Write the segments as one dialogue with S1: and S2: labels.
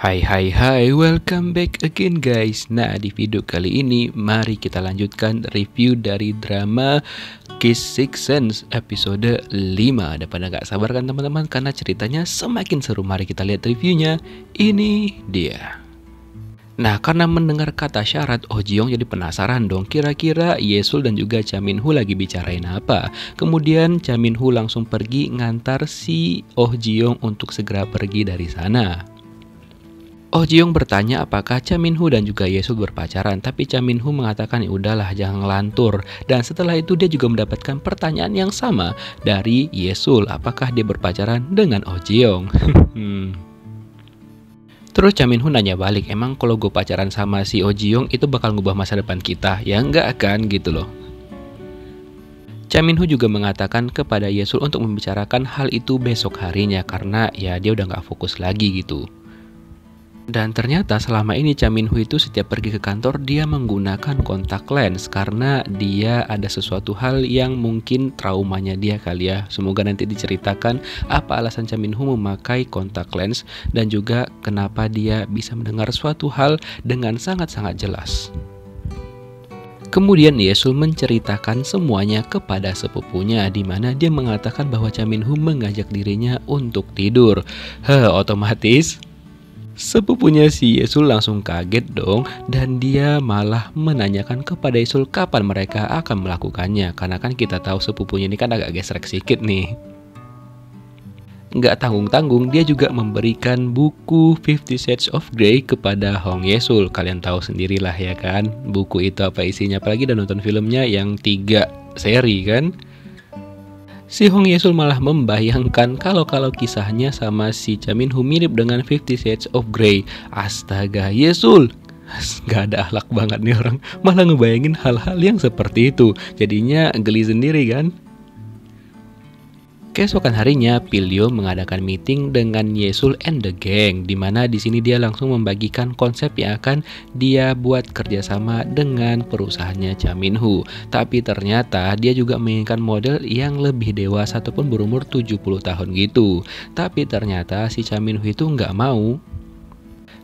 S1: Hai hai hai, welcome back again guys. Nah, di video kali ini mari kita lanjutkan review dari drama Kiss Six Sense episode 5. Ada pada gak sabar kan teman-teman, karena ceritanya semakin seru. Mari kita lihat reviewnya. Ini dia. Nah, karena mendengar kata syarat, Oh Ji Young jadi penasaran dong, kira-kira Yesul dan juga Cha Min Ho lagi bicarain apa. Kemudian Cha Min Ho langsung pergi ngantar si Oh Ji Young untuk segera pergi dari sana. Oh Ji Young bertanya apakah Cha Min Ho dan juga Yesul berpacaran, tapi Cha Min Ho mengatakan ya udahlah jangan ngelantur. Dan setelah itu dia juga mendapatkan pertanyaan yang sama dari Yesul, apakah dia berpacaran dengan Oh Ji Young. Terus Cha Min Ho nanya balik, emang kalau gue pacaran sama si Oh Ji Young itu bakal ngubah masa depan kita? Ya enggak kan gitu loh. Cha Min Ho juga mengatakan kepada Yesul untuk membicarakan hal itu besok harinya karena ya dia udah gak fokus lagi gitu. Dan ternyata selama ini Cha Min Ho itu setiap pergi ke kantor dia menggunakan kontak lens karena dia ada sesuatu hal yang mungkin traumanya dia kali ya. Semoga nanti diceritakan apa alasan Cha Min Ho memakai kontak lens dan juga kenapa dia bisa mendengar suatu hal dengan sangat-sangat jelas. Kemudian Yesul menceritakan semuanya kepada sepupunya, di mana dia mengatakan bahwa Cha Min Ho mengajak dirinya untuk tidur. Otomatis sepupunya si Yesul langsung kaget dong, dan dia malah menanyakan kepada Yesul kapan mereka akan melakukannya. Karena kan kita tahu sepupunya ini kan agak gesrek sedikit nih. Nggak tanggung-tanggung, dia juga memberikan buku 50 Shades of Grey kepada Hong Yesul. Kalian tahu sendirilah ya kan, buku itu apa isinya, apalagi udah nonton filmnya yang 3 seri kan. Si Hong Yesul malah membayangkan kalau kisahnya sama si Cha Min Ho mirip dengan 50 Shades of Grey. Astaga, Yesul gak ada akhlak banget nih orang, malah ngebayangin hal-hal yang seperti itu. Jadinya geli sendiri kan. Keesokan harinya, Pilio mengadakan meeting dengan Yesul and the gang, di mana di sini dia langsung membagikan konsep yang akan dia buat kerjasama dengan perusahaannya Cha Min Ho. Tapi ternyata dia juga menginginkan model yang lebih dewasa ataupun berumur 70 tahun gitu. Tapi ternyata si Cha Min Ho itu nggak mau,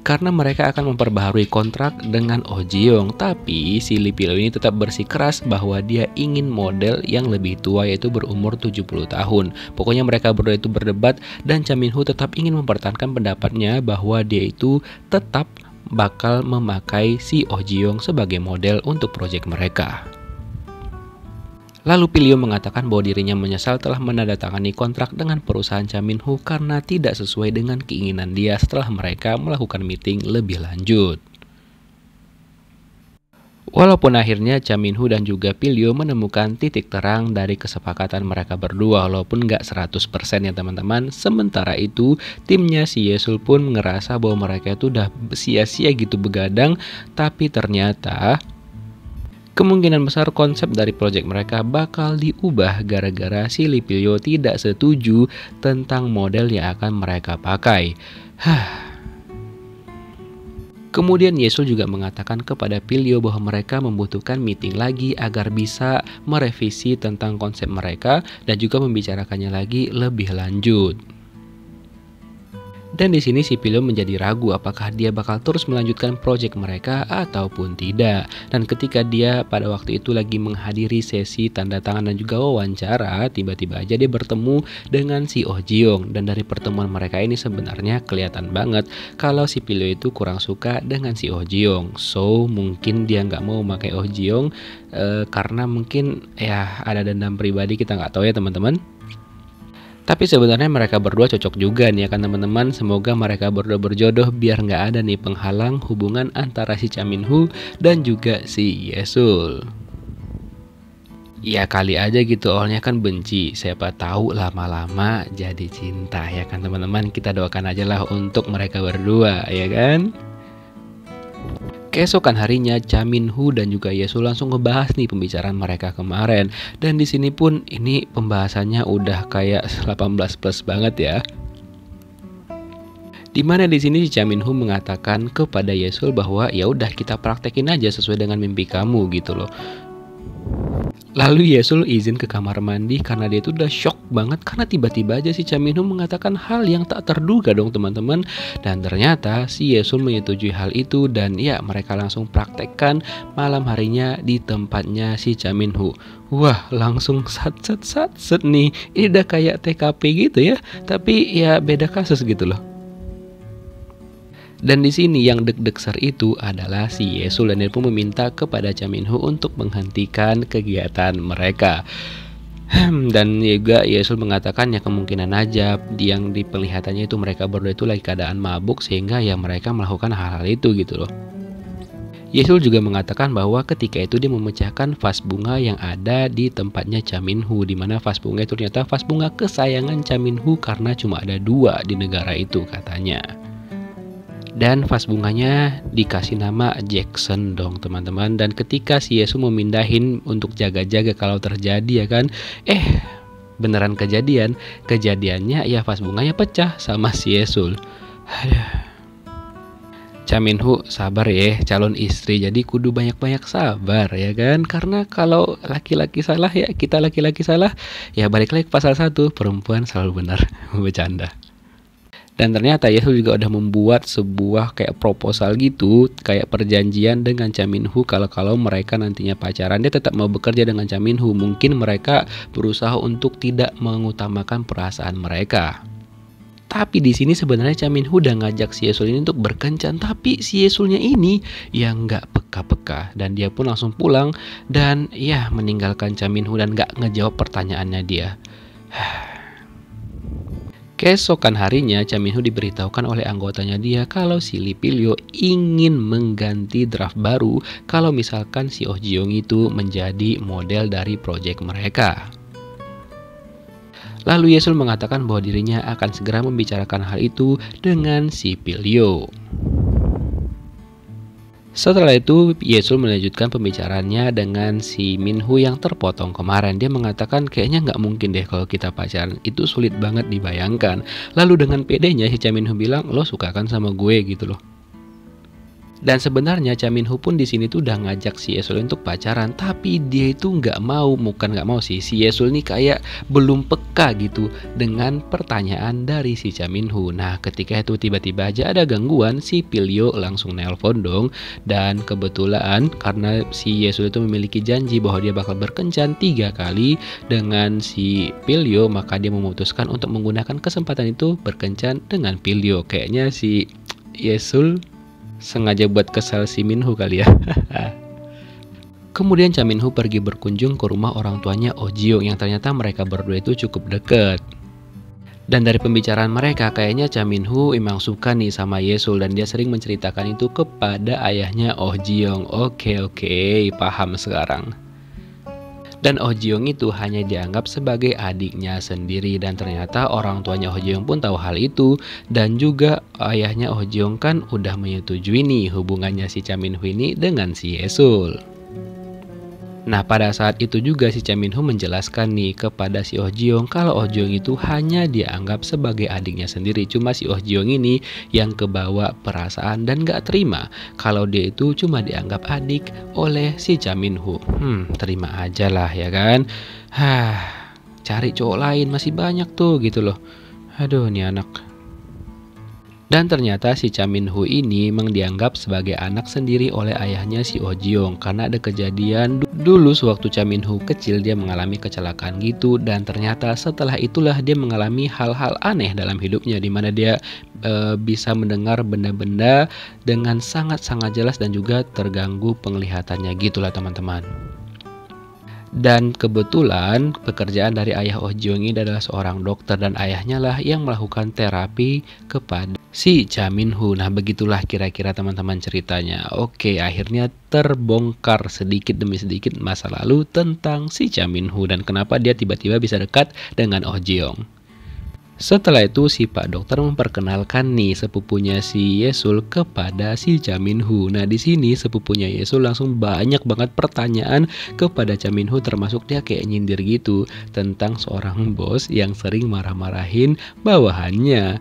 S1: karena mereka akan memperbaharui kontrak dengan Oh Ji Young. Tapi si Lee Pileo ini tetap bersikeras bahwa dia ingin model yang lebih tua, yaitu berumur 70 tahun. Pokoknya mereka berdua itu berdebat, dan Cha Min Ho tetap ingin mempertahankan pendapatnya bahwa dia itu tetap bakal memakai si Oh Ji Young sebagai model untuk proyek mereka. Lalu Pilio mengatakan bahwa dirinya menyesal telah menandatangani kontrak dengan perusahaan Cha Min Ho karena tidak sesuai dengan keinginan dia setelah mereka melakukan meeting lebih lanjut. Walaupun akhirnya Cha Min Ho dan juga Pilio menemukan titik terang dari kesepakatan mereka berdua, walaupun nggak 100% ya teman-teman. Sementara itu timnya si Yesul pun ngerasa bahwa mereka itu udah sia-sia gitu begadang, tapi ternyata kemungkinan besar konsep dari proyek mereka bakal diubah gara-gara si Lee Pileo tidak setuju tentang model yang akan mereka pakai. Kemudian Yesul juga mengatakan kepada Pileo bahwa mereka membutuhkan meeting lagi agar bisa merevisi tentang konsep mereka dan juga membicarakannya lagi lebih lanjut. Dan di sini si Pileo menjadi ragu apakah dia bakal terus melanjutkan proyek mereka ataupun tidak. Dan ketika dia pada waktu itu lagi menghadiri sesi tanda tangan dan juga wawancara, tiba-tiba aja dia bertemu dengan si Oh Ji Young. Dan dari pertemuan mereka ini sebenarnya kelihatan banget kalau si Pileo itu kurang suka dengan si Oh Ji Young. So mungkin dia nggak mau memakai Oh Ji Young karena mungkin ya ada dendam pribadi, kita nggak tahu ya teman-teman. Tapi sebenarnya mereka berdua cocok juga nih ya kan teman-teman. Semoga mereka berdua berjodoh biar nggak ada nih penghalang hubungan antara si Cha Min Ho dan juga si Yesul. Ya kali aja gitu, awalnya kan benci, siapa tahu lama-lama jadi cinta ya kan teman-teman. Kita doakan aja lah untuk mereka berdua ya kan. Keesokan harinya Cha Min Ho dan juga Yesul langsung ngebahas nih pembicaraan mereka kemarin. Dan di sini pun ini pembahasannya udah kayak 18+ banget ya. Dimana di sini si Cha Min Ho mengatakan kepada Yesul bahwa ya udah kita praktekin aja sesuai dengan mimpi kamu gitu loh. Lalu Yesul izin ke kamar mandi karena dia itu udah shock banget karena tiba-tiba aja si Cha Min-ho mengatakan hal yang tak terduga dong teman-teman. Dan ternyata si Yesul menyetujui hal itu dan ya mereka langsung praktekkan malam harinya di tempatnya si Cha Min-ho. Wah, langsung sat nih. Ini udah kayak TKP gitu ya, tapi ya beda kasus gitu loh. Dan di sini yang deg-degser itu adalah si Yesul dan dia pun meminta kepada Cha Min-ho untuk menghentikan kegiatan mereka. Dan juga Yesul mengatakan ya kemungkinan aja yang diperlihatannya itu mereka berdua itu lagi keadaan mabuk sehingga ya mereka melakukan hal-hal itu gitu loh. Yesul juga mengatakan bahwa ketika itu dia memecahkan vas bunga yang ada di tempatnya Cha Min-ho, di mana vas bunga itu ternyata vas bunga kesayangan Cha Min-ho karena cuma ada 2 di negara itu katanya. Dan vas bunganya dikasih nama Jackson dong teman-teman. Dan ketika si Yesul memindahin untuk jaga-jaga kalau terjadi ya kan, beneran kejadiannya ya vas bunganya pecah sama si Yesul. Cha Min-ho sabar ya calon istri, jadi kudu banyak-banyak sabar ya kan. Karena kalau laki-laki salah ya kita laki-laki salah, ya balik lagi ke pasal 1, perempuan selalu benar. Bercanda. Dan ternyata Yesul juga udah membuat sebuah kayak proposal gitu, kayak perjanjian dengan Cha Min-ho kalau mereka nantinya pacaran dia tetap mau bekerja dengan Cha Min-ho. Mungkin mereka berusaha untuk tidak mengutamakan perasaan mereka. Tapi di sini sebenarnya Cha Min-ho udah ngajak si Yesul ini untuk berkencan, tapi si Yesulnya ini yang nggak peka-peka dan dia pun langsung pulang dan ya meninggalkan Cha Min-ho dan nggak ngejawab pertanyaannya dia. Keesokan harinya, Cha Min-ho diberitahukan oleh anggotanya dia kalau si Lee Pil-yo ingin mengganti draft baru kalau misalkan si Oh Ji-young itu menjadi model dari proyek mereka. Lalu Yesul mengatakan bahwa dirinya akan segera membicarakan hal itu dengan si Pil-yo. Setelah itu, Yesul melanjutkan pembicaraannya dengan si Min-ho yang terpotong kemarin. Dia mengatakan kayaknya nggak mungkin deh kalau kita pacaran, itu sulit banget dibayangkan. Lalu dengan pedenya si Cha Min-ho bilang, lo suka kan sama gue gitu loh. Dan sebenarnya Cha Min-ho pun di sini tuh udah ngajak si Yesul untuk pacaran, tapi dia itu nggak mau, bukan nggak mau sih, si Yesul nih kayak belum peka gitu dengan pertanyaan dari si Cha Min-ho. Nah ketika itu tiba-tiba aja ada gangguan, si Pil-yo langsung nelpon dong. Dan kebetulan karena si Yesul itu memiliki janji bahwa dia bakal berkencan 3 kali dengan si Pil-yo, maka dia memutuskan untuk menggunakan kesempatan itu berkencan dengan Pil-yo. Kayaknya si Yesul sengaja buat kesal si Min-ho kali ya. Kemudian Cha Min-ho pergi berkunjung ke rumah orang tuanya Oh Ji-young yang ternyata mereka berdua itu cukup dekat. Dan dari pembicaraan mereka kayaknya Cha Min-ho emang suka nih sama Yesul dan dia sering menceritakan itu kepada ayahnya Oh Ji-young. Oke, paham sekarang. Dan Oh Ji-young itu hanya dianggap sebagai adiknya sendiri dan ternyata orang tuanya Oh Ji-young pun tahu hal itu dan juga ayahnya Oh Ji-young kan udah menyetujui nih hubungannya si Cha Min-ho ini dengan si Yesul. Nah pada saat itu juga si Cha Min-ho menjelaskan nih kepada si Oh Ji-young kalau Oh Ji-young itu hanya dianggap sebagai adiknya sendiri. Cuma si Oh Ji-young ini yang kebawa perasaan dan gak terima kalau dia itu cuma dianggap adik oleh si Cha Min-ho. Terima aja lah ya kan. Cari cowok lain masih banyak tuh gitu loh. Aduh nih anak. Dan ternyata si Cha Min-ho ini memang dianggap sebagai anak sendiri oleh ayahnya si Oh Ji-young karena ada kejadian dulu sewaktu Cha Min-ho kecil dia mengalami kecelakaan gitu dan ternyata setelah itulah dia mengalami hal-hal aneh dalam hidupnya di mana dia bisa mendengar benda-benda dengan sangat-sangat jelas dan juga terganggu penglihatannya gitulah teman-teman. Dan kebetulan pekerjaan dari ayah Oh Ji-young ini adalah seorang dokter dan ayahnya lah yang melakukan terapi kepada si Cha Min-ho. Nah begitulah kira-kira teman-teman ceritanya. Oke, akhirnya terbongkar sedikit demi sedikit masa lalu tentang si Cha Min-ho dan kenapa dia tiba-tiba bisa dekat dengan Oh Ji-young. Setelah itu si Pak Dokter memperkenalkan nih sepupunya si Yesul kepada si Cha Min-ho. Nah di sini sepupunya Yesul langsung banyak banget pertanyaan kepada Cha Min-ho, termasuk dia kayak nyindir gitu tentang seorang bos yang sering marah-marahin bawahannya.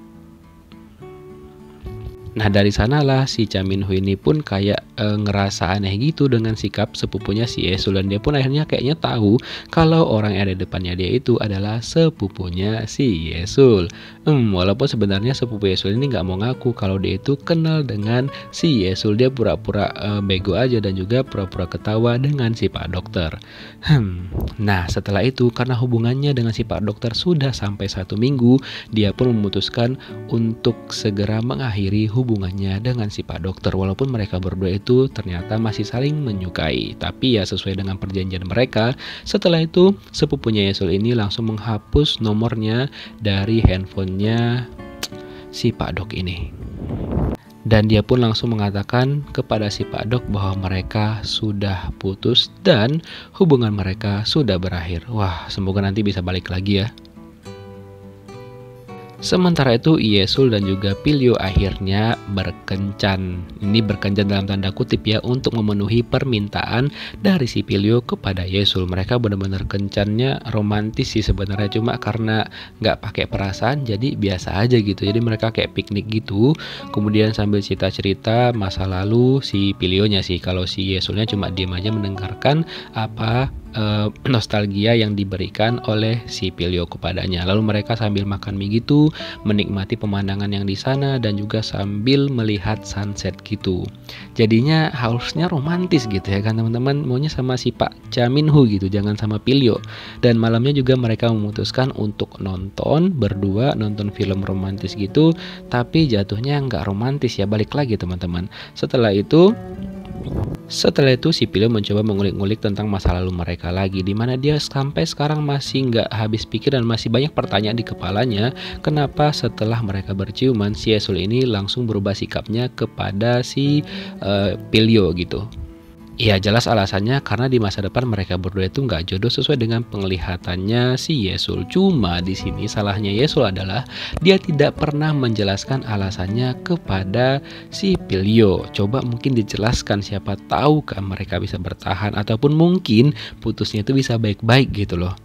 S1: Nah dari sanalah si Cha Min-ho ini pun kayak ngerasa aneh gitu dengan sikap sepupunya si Yesul, dan dia pun akhirnya kayaknya tahu kalau orang yang ada di depannya dia itu adalah sepupunya si Yesul. Walaupun sebenarnya sepupu Yesul ini nggak mau ngaku kalau dia itu kenal dengan si Yesul, dia pura-pura bego aja dan juga pura-pura ketawa dengan si Pak Dokter. Nah setelah itu karena hubungannya dengan si Pak Dokter sudah sampai 1 minggu, dia pun memutuskan untuk segera mengakhiri hubungannya dengan si Pak Dokter, walaupun mereka berdua itu ternyata masih saling menyukai. Tapi ya sesuai dengan perjanjian mereka, setelah itu sepupunya Yesul ini langsung menghapus nomornya dari handphonenya si Pak Dok ini. Dan dia pun langsung mengatakan kepada si Pak Dok bahwa mereka sudah putus dan hubungan mereka sudah berakhir. Wah, semoga nanti bisa balik lagi ya. Sementara itu Yesul dan juga Pilyo akhirnya berkencan. Ini berkencan dalam tanda kutip ya, untuk memenuhi permintaan dari si Pilyo kepada Yesul. Mereka benar-benar kencannya romantis sih sebenarnya, cuma karena nggak pakai perasaan jadi biasa aja gitu. Jadi mereka kayak piknik gitu, kemudian sambil cerita-cerita masa lalu si Pilyonya sih. Kalau si Yesulnya cuma diam aja mendengarkan apa nostalgia yang diberikan oleh si Pilyo kepadanya. Lalu mereka sambil makan mie gitu, menikmati pemandangan yang di sana dan juga sambil melihat sunset gitu. Jadinya harusnya romantis gitu ya kan teman-teman, maunya sama si Pak Cha Min-ho gitu, jangan sama Pilyo. Dan malamnya juga mereka memutuskan untuk nonton berdua, nonton film romantis gitu, tapi jatuhnya nggak romantis ya, balik lagi teman-teman. Setelah itu si Pilyo mencoba mengulik-ngulik tentang masa lalu mereka lagi, dimana dia sampai sekarang masih nggak habis pikir dan masih banyak pertanyaan di kepalanya. Kenapa setelah mereka berciuman si Yesul ini langsung berubah sikapnya kepada si Pilyo gitu. Ya jelas alasannya karena di masa depan mereka berdua itu nggak jodoh sesuai dengan penglihatannya si Yesul. Cuma di sini salahnya Yesul adalah dia tidak pernah menjelaskan alasannya kepada si Pilyo. Coba mungkin dijelaskan, siapa tahu kan mereka bisa bertahan ataupun mungkin putusnya itu bisa baik-baik gitu loh.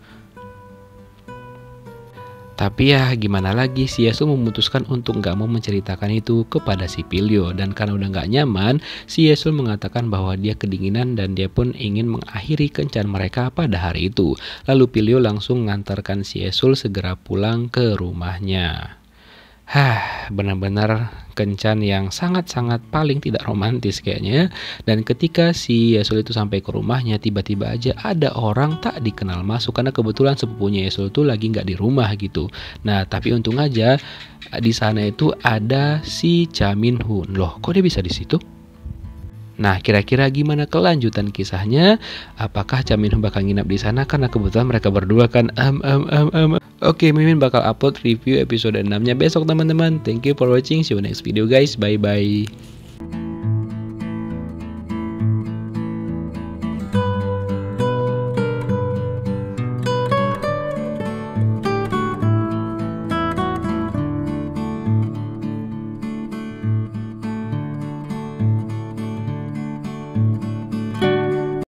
S1: Tapi ya gimana lagi, si Yesul memutuskan untuk nggak mau menceritakan itu kepada si Pilyo. Dan karena udah nggak nyaman, si Yesul mengatakan bahwa dia kedinginan dan dia pun ingin mengakhiri kencan mereka pada hari itu. Lalu Pilyo langsung mengantarkan si Yesul segera pulang ke rumahnya. Benar-benar kencan yang sangat-sangat paling tidak romantis kayaknya. Dan ketika si Yesul itu sampai ke rumahnya, tiba-tiba aja ada orang tak dikenal masuk, karena kebetulan sepupunya Yesul itu lagi nggak di rumah gitu. Nah tapi untung aja di sana itu ada si Cha Min-ho. Loh, kok dia bisa di situ? Nah, kira-kira gimana kelanjutan kisahnya? Apakah Cha Min-ho bakal nginap di sana? Karena kebetulan mereka berdua kan Oke, Mimin bakal upload review episode 6-nya besok teman-teman. Thank you for watching. See you next video guys. Bye-bye.